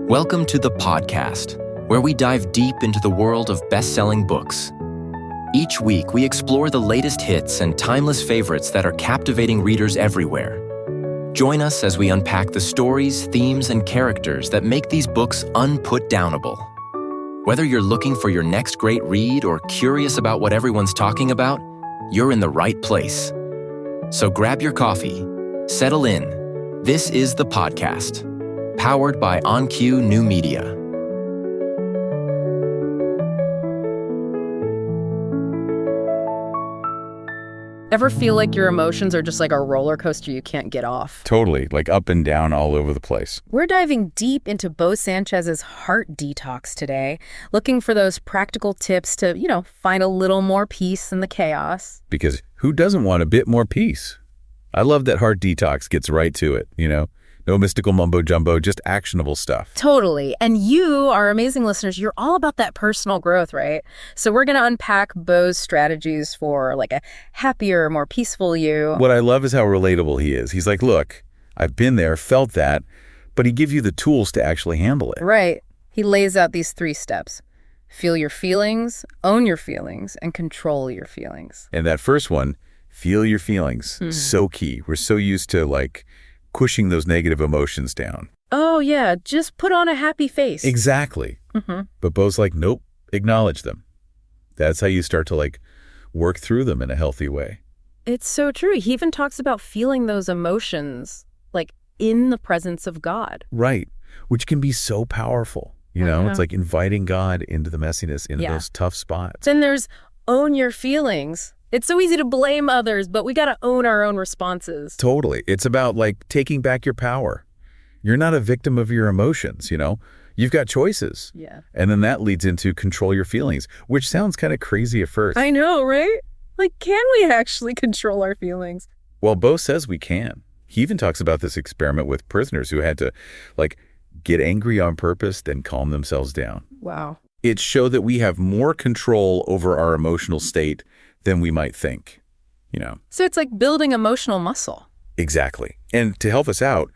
Welcome to the PodQast, where we dive deep into the world of best-selling books. Each week, we explore the latest hits and timeless favorites that are captivating readers everywhere. Join us as we unpack the stories, themes, and characters that make these books unput-downable. Whether you're looking for your next great read or curious about what everyone's talking about, you're in the right place. So grab your coffee, settle in. This is the PodQast, powered by OnCue New Media. Ever feel like your emotions are just like a roller coaster you can't get off? Totally, like up and down all over the place. We're diving deep into Bo Sanchez's Heart Detox today, looking for those practical tips to, find a little more peace in the chaos. Because who doesn't want a bit more peace? I love that Heart Detox gets right to it, No mystical mumbo-jumbo, just actionable stuff. Totally. And you, our amazing listeners, you're all about that personal growth, right? So we're going to unpack Bo's strategies for like a happier, more peaceful you. What I love is how relatable he is. He's like, look, I've been there, felt that, but he gives you the tools to actually handle it. Right. He lays out these 3 steps. Feel your feelings, own your feelings, and control your feelings. And that first one, feel your feelings, so key. We're so used to pushing those negative emotions down. Oh, yeah, just put on a happy face. Exactly. But Bo's like, nope, acknowledge them. That's how you start to work through them in a healthy way. It's so true. He even talks about feeling those emotions in the presence of God. Right, which can be so powerful. It's like inviting God into the messiness, into those tough spots. Then there's own your feelings. It's so easy to blame others, but we got to own our own responses. Totally. It's about taking back your power. You're not a victim of your emotions, You've got choices. Yeah. And then that leads into control your feelings, which sounds kind of crazy at first. I know, right? Can we actually control our feelings? Well, Bo says we can. He even talks about this experiment with prisoners who had to get angry on purpose, then calm themselves down. Wow. It showed that we have more control over our emotional state than we might think, So it's like building emotional muscle. Exactly. And to help us out,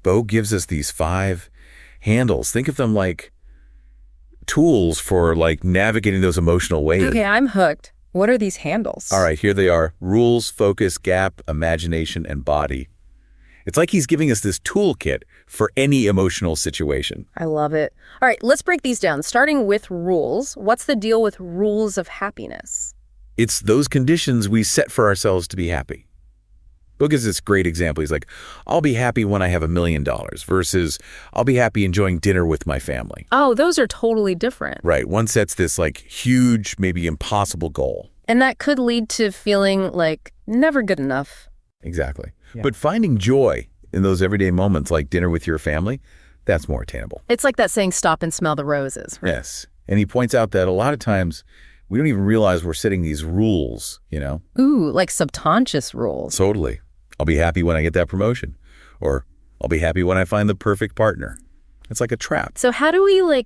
Bo gives us these 5 handles. Think of them like tools for navigating those emotional waves. Okay, I'm hooked. What are these handles? All right, here they are. Rules, focus, gap, imagination, and body. It's like he's giving us this toolkit for any emotional situation. I love it. All right, let's break these down. Starting with rules. What's the deal with rules of happiness? It's those conditions we set for ourselves to be happy. Bo gives this great example. He's like, I'll be happy when I have $1 million versus I'll be happy enjoying dinner with my family. Oh, those are totally different. Right. One sets this huge, maybe impossible goal. And that could lead to feeling never good enough. Exactly. Yeah. But finding joy in those everyday moments like dinner with your family, that's more attainable. It's like that saying, stop and smell the roses. Right? Yes. And he points out that a lot of times we don't even realize we're setting these rules, Ooh, like subconscious rules. Totally. I'll be happy when I get that promotion. Or I'll be happy when I find the perfect partner. It's like a trap. So how do we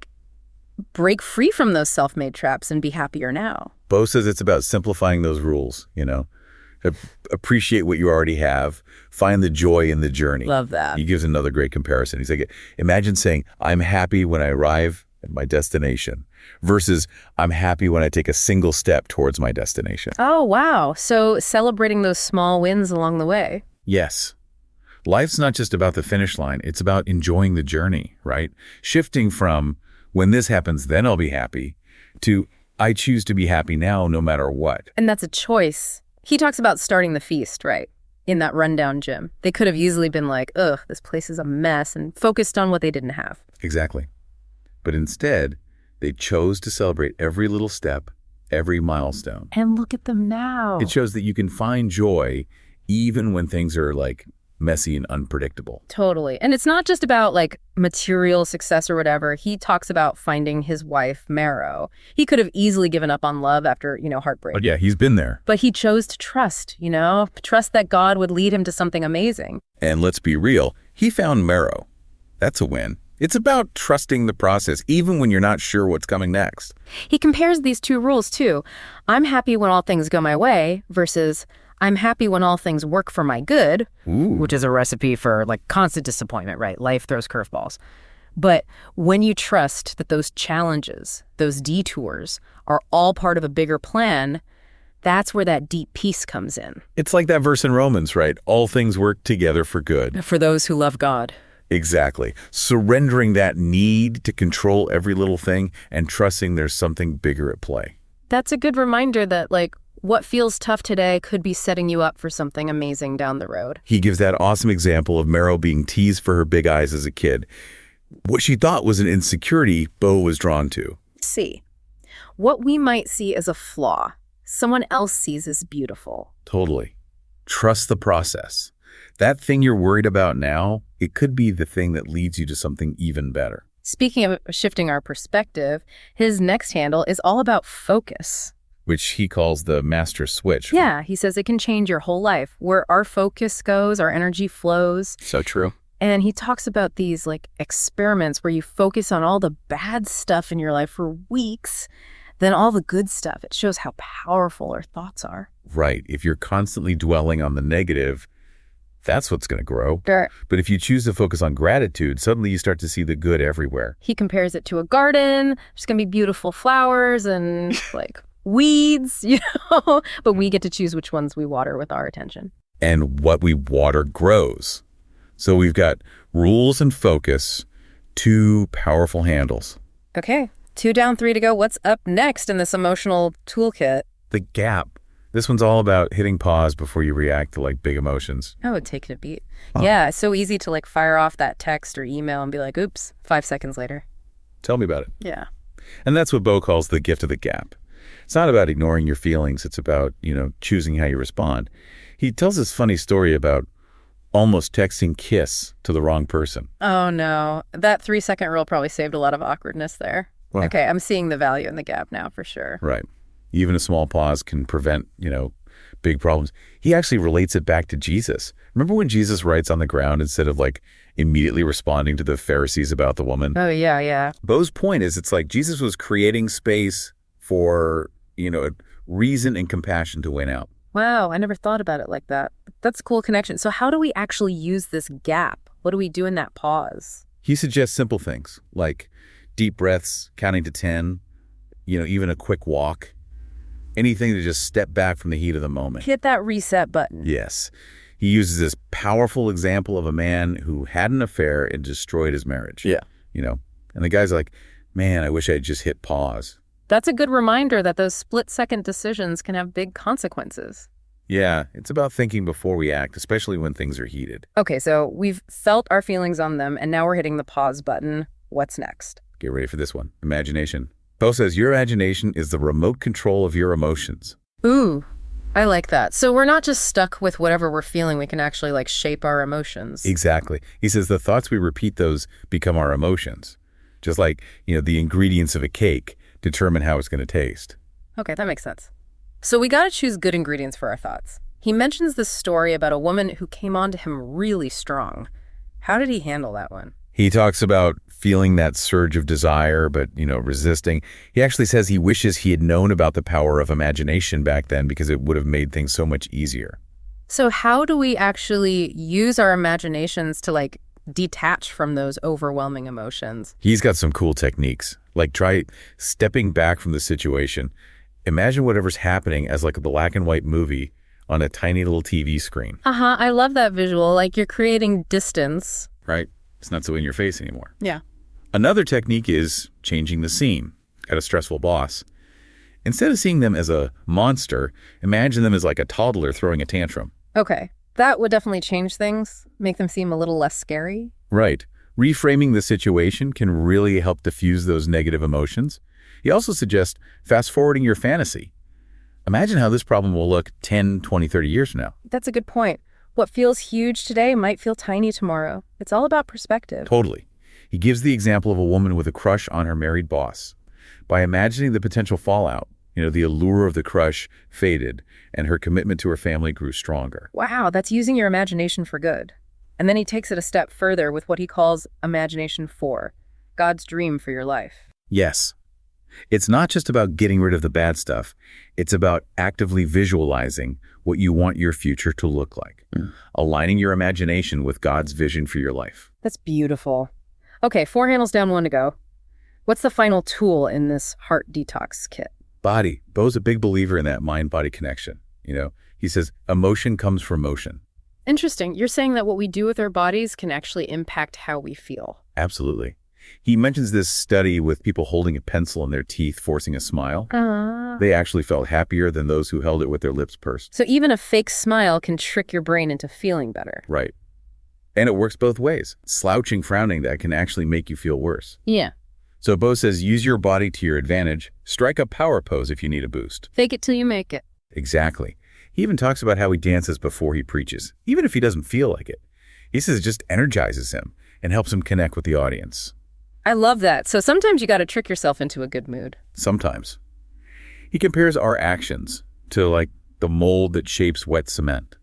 break free from those self-made traps and be happier now? Bo says it's about simplifying those rules, Appreciate what you already have. Find the joy in the journey. Love that. He gives another great comparison. He's like, imagine saying, I'm happy when I arrive at my destination versus I'm happy when I take a single step towards my destination. Oh, wow. So celebrating those small wins along the way. Yes. Life's not just about the finish line. It's about enjoying the journey, right? Shifting from when this happens, then I'll be happy to I choose to be happy now no matter what. And that's a choice. He talks about starting the feast, right? In that rundown gym. They could have easily been like, ugh, this place is a mess, and focused on what they didn't have. Exactly. But instead, they chose to celebrate every little step, every milestone. And look at them now. It shows that you can find joy even when things are messy and unpredictable. Totally. And it's not just about material success or whatever. He talks about finding his wife, Marrow. He could have easily given up on love after, heartbreak. But yeah, he's been there. But he chose to trust, trust that God would lead him to something amazing. And let's be real, he found Marrow. That's a win. It's about trusting the process, even when you're not sure what's coming next. He compares these 2 rules too. I'm happy when all things go my way versus I'm happy when all things work for my good, Ooh. which is a recipe for constant disappointment, right? Life throws curveballs. But when you trust that those challenges, those detours, are all part of a bigger plan, that's where that deep peace comes in. It's like that verse in Romans, right? All things work together for good. For those who love God. Exactly. Surrendering that need to control every little thing and trusting there's something bigger at play. That's a good reminder that, like, what feels tough today could be setting you up for something amazing down the road. He gives that awesome example of Meryl being teased for her big eyes as a kid. What she thought was an insecurity, Bo was drawn to. See, what we might see as a flaw, someone else sees as beautiful. Totally. Trust the process. That thing you're worried about now, it could be the thing that leads you to something even better. Speaking of shifting our perspective, his next handle is all about focus. Which he calls the master switch. Yeah, he says it can change your whole life. Where our focus goes, our energy flows. So true. And he talks about these like experiments where you focus on all the bad stuff in your life for weeks, then all the good stuff. It shows how powerful our thoughts are. Right. If you're constantly dwelling on the negative, that's what's going to grow. Sure. But if you choose to focus on gratitude, suddenly you start to see the good everywhere. He compares it to a garden. There's going to be beautiful flowers and like weeds, but we get to choose which ones we water with our attention. And what we water grows. So we've got rules and focus, two powerful handles. Okay, 2 down, 3 to go. What's up next in this emotional toolkit? The gap. This one's all about hitting pause before you react to like big emotions. I would take it a beat. Yeah, it's so easy to like fire off that text or email and be like, oops, 5 seconds later. Tell me about it. Yeah. And that's what Bo calls the gift of the gap. It's not about ignoring your feelings. It's about, choosing how you respond. He tells this funny story about almost texting kiss to the wrong person. Oh, no. That 3-second rule probably saved a lot of awkwardness there. Wow. Okay, I'm seeing the value in the gap now for sure. Right. Even a small pause can prevent, big problems. He actually relates it back to Jesus. Remember when Jesus writes on the ground instead of like immediately responding to the Pharisees about the woman? Oh, yeah. Bo's point is it's like Jesus was creating space for, reason and compassion to win out. Wow, I never thought about it like that. That's a cool connection. So how do we actually use this gap? What do we do in that pause? He suggests simple things like deep breaths, counting to 10, even a quick walk. Anything to just step back from the heat of the moment. Hit that reset button. Yes. He uses this powerful example of a man who had an affair and destroyed his marriage. Yeah. And the guy's like, man, I wish I had just hit pause. That's a good reminder that those split-second decisions can have big consequences. Yeah, it's about thinking before we act, especially when things are heated. Okay, so we've felt our feelings on them, and now we're hitting the pause button. What's next? Get ready for this one. Imagination. Bo says your imagination is the remote control of your emotions. Ooh, I like that. So we're not just stuck with whatever we're feeling. We can actually like shape our emotions. Exactly. He says the thoughts we repeat, those become our emotions. Just like, the ingredients of a cake determine how it's going to taste. Okay, that makes sense. So we got to choose good ingredients for our thoughts. He mentions this story about a woman who came on to him really strong. How did he handle that one? He talks about feeling that surge of desire, but, resisting. He actually says he wishes he had known about the power of imagination back then because it would have made things so much easier. So how do we actually use our imaginations to like detach from those overwhelming emotions? He's got some cool techniques. Like try stepping back from the situation. Imagine whatever's happening as like a black and white movie on a tiny little TV screen. I love that visual. Like you're creating distance. Right? It's not so in your face anymore. Yeah. Another technique is changing the scene. At a stressful boss, instead of seeing them as a monster, imagine them as like a toddler throwing a tantrum. Okay. That would definitely change things, make them seem a little less scary. Right. Reframing the situation can really help diffuse those negative emotions. He also suggests fast-forwarding your fantasy. Imagine how this problem will look 10, 20, 30 years from now. That's a good point. What feels huge today might feel tiny tomorrow. It's all about perspective. Totally. He gives the example of a woman with a crush on her married boss. By imagining the potential fallout, the allure of the crush faded and her commitment to her family grew stronger. Wow, that's using your imagination for good. And then he takes it a step further with what he calls imagination 4, God's dream for your life. Yes. It's not just about getting rid of the bad stuff. It's about actively visualizing what you want your future to look like, aligning your imagination with God's vision for your life. That's beautiful. Okay, 4 handles down, 1 to go. What's the final tool in this Heart Detox kit? Body. Bo's a big believer in that mind-body connection. He says emotion comes from motion. Interesting. You're saying that what we do with our bodies can actually impact how we feel. Absolutely. He mentions this study with people holding a pencil in their teeth, forcing a smile. They actually felt happier than those who held it with their lips pursed. So even a fake smile can trick your brain into feeling better. Right. And it works both ways. Slouching, frowning, that can actually make you feel worse. Yeah. So Bo says, use your body to your advantage. Strike a power pose if you need a boost. Fake it till you make it. Exactly. He even talks about how he dances before he preaches, even if he doesn't feel like it. He says it just energizes him and helps him connect with the audience. I love that. So sometimes you got to trick yourself into a good mood. Sometimes. He compares our actions to like the mold that shapes wet cement.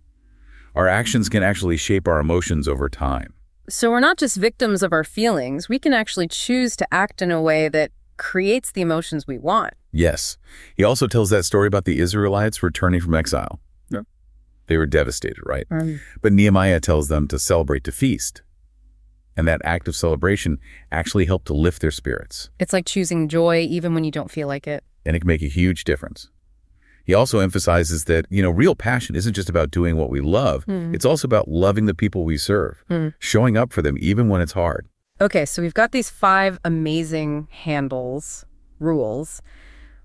Our actions can actually shape our emotions over time. So we're not just victims of our feelings. We can actually choose to act in a way that creates the emotions we want. Yes. He also tells that story about the Israelites returning from exile. Yeah. They were devastated, right? But Nehemiah tells them to celebrate, to feast. And that act of celebration actually helped to lift their spirits. It's like choosing joy even when you don't feel like it. And it can make a huge difference. He also emphasizes that, real passion isn't just about doing what we love. It's also about loving the people we serve, showing up for them even when it's hard. Okay, so we've got these 5 amazing rules.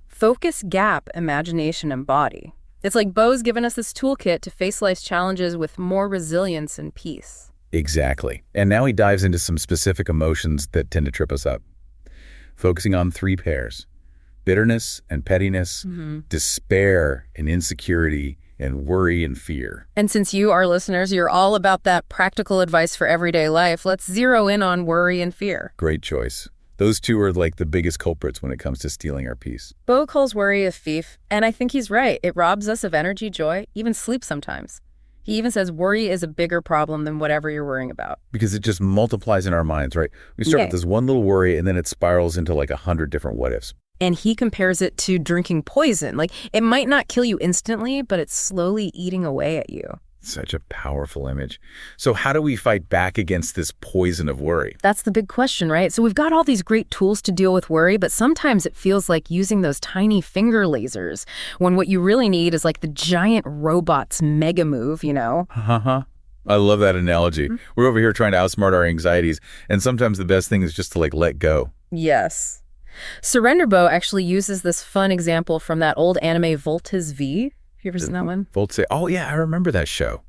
Focus, gap, imagination, and body. It's like Bo's given us this toolkit to face life's challenges with more resilience and peace. Exactly. And now he dives into some specific emotions that tend to trip us up, focusing on 3 pairs: bitterness and pettiness, despair and insecurity, and worry and fear. And since you, our listeners, you're all about that practical advice for everyday life, let's zero in on worry and fear. Great choice. Those 2 are like the biggest culprits when it comes to stealing our peace. Bo calls worry a thief, and I think he's right. It robs us of energy, joy, even sleep sometimes. He even says worry is a bigger problem than whatever you're worrying about. Because it just multiplies in our minds, right? We start with this one little worry, and then it spirals into like 100 different what-ifs. And he compares it to drinking poison. Like, it might not kill you instantly, but it's slowly eating away at you. Such a powerful image. So how do we fight back against this poison of worry? That's the big question, right? So we've got all these great tools to deal with worry, but sometimes it feels like using those tiny finger lasers when what you really need is like the giant robot's mega move, I love that analogy. We're over here trying to outsmart our anxieties, and sometimes the best thing is just to let go. Yes. Surrender Bo actually uses this fun example from that old anime Voltes V. Have you ever seen that one? Voltes. Oh, yeah, I remember that show.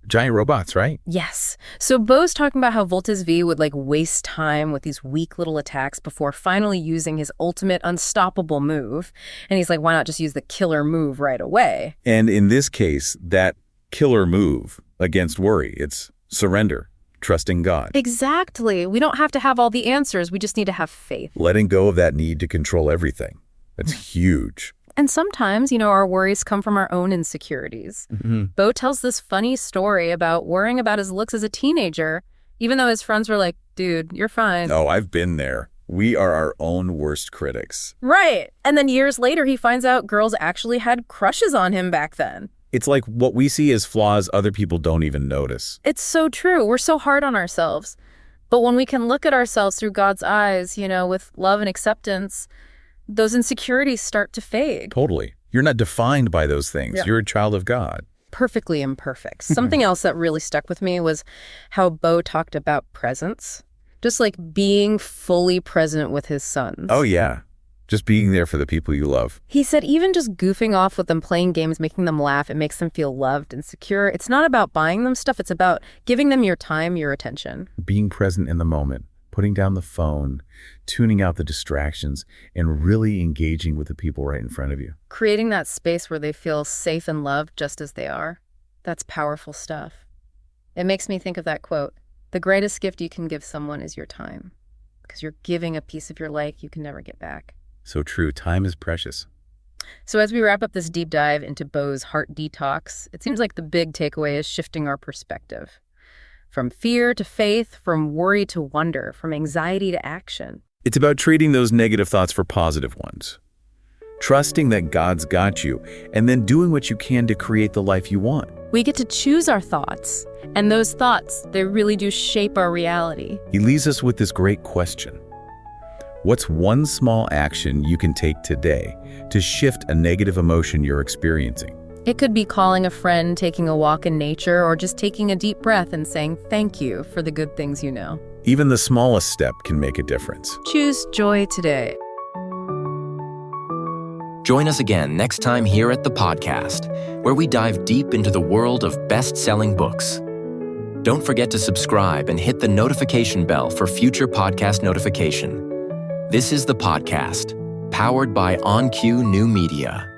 Giant robots, right? Yes. So Bo's talking about how Voltes V would waste time with these weak little attacks before finally using his ultimate unstoppable move. And he's like, why not just use the killer move right away? And in this case, that killer move against worry, it's surrender. Trusting God. Exactly. We don't have to have all the answers. We just need to have faith. Letting go of that need to control everything. That's huge. And sometimes, our worries come from our own insecurities. Bo tells this funny story about worrying about his looks as a teenager, even though his friends were like, dude, you're fine. Oh, I've been there. We are our own worst critics. Right. And then years later, he finds out girls actually had crushes on him back then. It's like what we see as flaws, other people don't even notice. It's so true. We're so hard on ourselves. But when we can look at ourselves through God's eyes, with love and acceptance, those insecurities start to fade. Totally. You're not defined by those things. Yeah. You're a child of God. Perfectly imperfect. Something else that really stuck with me was how Bo talked about presence. Just being fully present with his sons. Oh, yeah. Just being there for the people you love. He said even just goofing off with them, playing games, making them laugh, it makes them feel loved and secure. It's not about buying them stuff. It's about giving them your time, your attention. Being present in the moment, putting down the phone, tuning out the distractions, and really engaging with the people right in front of you. Creating that space where they feel safe and loved just as they are. That's powerful stuff. It makes me think of that quote, "The greatest gift you can give someone is your time," because you're giving a piece of your life you can never get back. So true. Time is precious. So as we wrap up this deep dive into Bo's Heart Detox, it seems like the big takeaway is shifting our perspective. From fear to faith, from worry to wonder, from anxiety to action. It's about trading those negative thoughts for positive ones. Trusting that God's got you, and then doing what you can to create the life you want. We get to choose our thoughts, and those thoughts, they really do shape our reality. He leaves us with this great question. What's one small action you can take today to shift a negative emotion you're experiencing? It could be calling a friend, taking a walk in nature, or just taking a deep breath and saying thank you for the good things you know. Even the smallest step can make a difference. Choose joy today. Join us again next time here at the podcast, where we dive deep into the world of best-selling books. Don't forget to subscribe and hit the notification bell for future podcast notification. This is the podcast, powered by OnQ New Media.